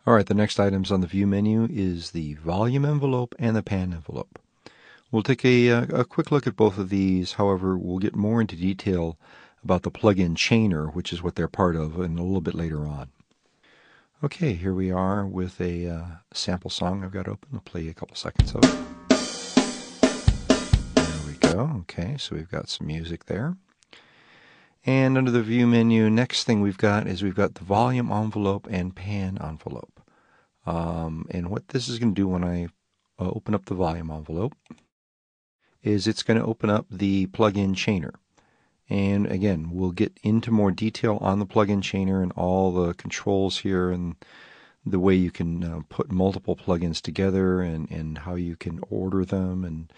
All right, the next items on the view menu is the volume envelope and the pan envelope. We'll take a quick look at both of these. However, we'll get more into detail about the plug-in chainer, which is what they're part of, and a little bit later on. Okay, here we are with a sample song I've got open. I'll play a couple seconds of it. There we go. Okay, so we've got some music there. And under the view menu, next thing we've got the volume envelope and pan envelope. And what this is going to do when I open up the volume envelope is it's going to open up the plug-in chainer. And again, we'll get into more detail on the plug-in chainer and all the controls here and the way you can put multiple plugins together and how you can order them and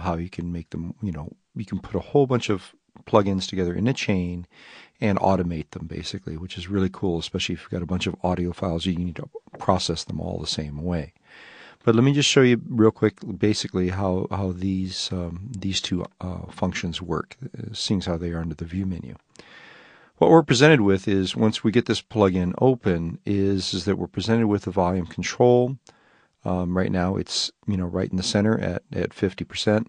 how you can make them, you can put a whole bunch of plugins together in a chain and automate them basically, which is really cool, especially if you've got a bunch of audio files, you need to process them all the same way. But let me just show you real quick basically how these two functions work, seeing how they are under the view menu. What we're presented with is, once we get this plugin open, is that we're presented with the volume control. Right now it's right in the center at 50%,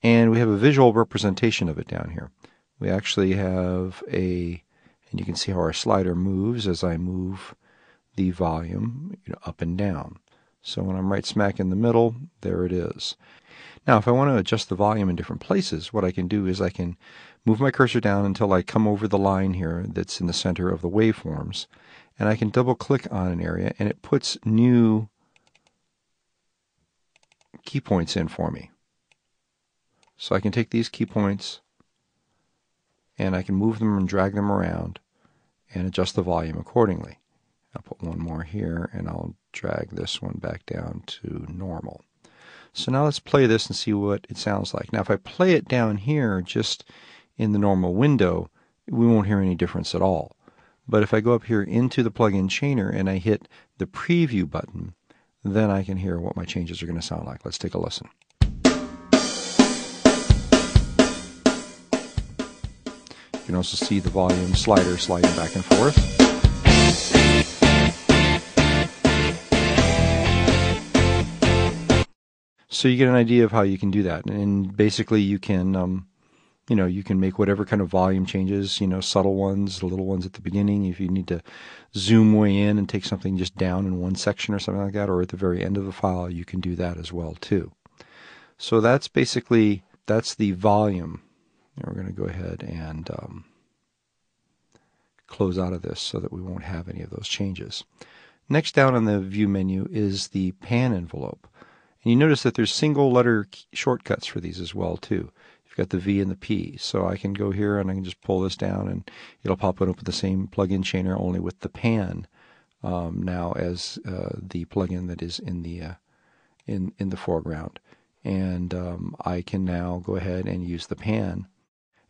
and we have a visual representation of it down here. We actually have and you can see how our slider moves as I move the volume up and down. So when I'm right smack in the middle, there it is. Now, if I want to adjust the volume in different places, what I can do is I can move my cursor down until I come over the line here that's in the center of the waveforms, and I can double click on an area and it puts new key points in for me. So I can take these key points and I can move them and drag them around and adjust the volume accordingly. I'll put one more here and I'll drag this one back down to normal. So now let's play this and see what it sounds like. Now if I play it down here just in the normal window, we won't hear any difference at all. But if I go up here into the plug-in chainer and I hit the preview button, then I can hear what my changes are going to sound like. Let's take a listen. You can also see the volume slider sliding back and forth. So you get an idea of how you can do that, and basically you can, you can make whatever kind of volume changes, subtle ones, the little ones at the beginning. If you need to zoom way in and take something just down in one section or something like that, or at the very end of the file, you can do that as well too. So that's the volume. We're going to go ahead and close out of this so that we won't have any of those changes. Next down on the view menu is the pan envelope. And you notice that there's single letter shortcuts for these as well too. You've got the V and the P. So I can go here and I can just pull this down and it'll pop it up with the same plug-in chainer, only with the pan now as the plugin that is in the foreground. And I can now go ahead and use the pan.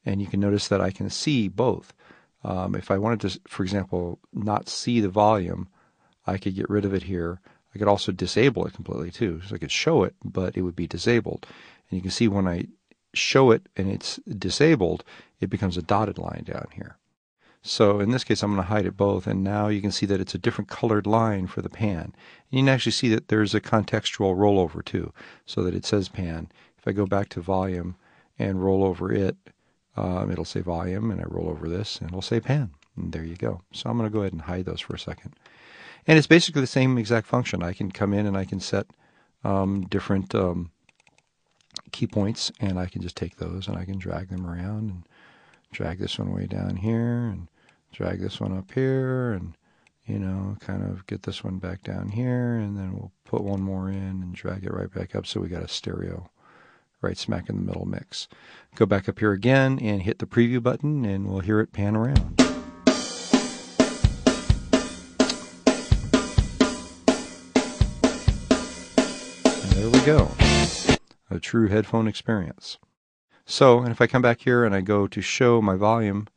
And you can notice that I can see both. If I wanted to, for example, not see the volume, I could get rid of it here. I could also disable it completely too. So I could show it, but it would be disabled. And you can see when I show it and it's disabled, it becomes a dotted line down here. So in this case, I'm going to hide it both. And now you can see that it's a different colored line for the pan. And you can actually see that there's a contextual rollover too, so that it says pan. If I go back to volume and roll over it, it'll say volume, and I roll over this, and it'll say pan. And there you go. So I'm going to go ahead and hide those for a second. And it's basically the same exact function. I can come in and I can set different key points, and I can just take those and I can drag them around and drag this one way down here and drag this one up here and, kind of get this one back down here, and then we'll put one more in and drag it right back up so we got a stereo right smack in the middle mix. Go back up here again and hit the preview button and we'll hear it pan around. And there we go. A true headphone experience. So, and if I come back here and I go to show my volume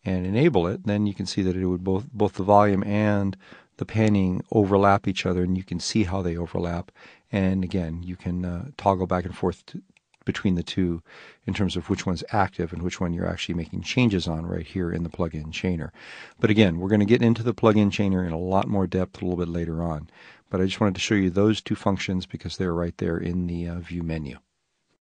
and enable it, then you can see that it would both the volume and the panning overlap each other, and you can see how they overlap. And again, you can toggle back and forth between the two in terms of which one's active and which one you're actually making changes on right here in the plugin chainer. But again, we're going to get into the plugin chainer in a lot more depth a little bit later on. But I just wanted to show you those two functions because they're right there in the view menu.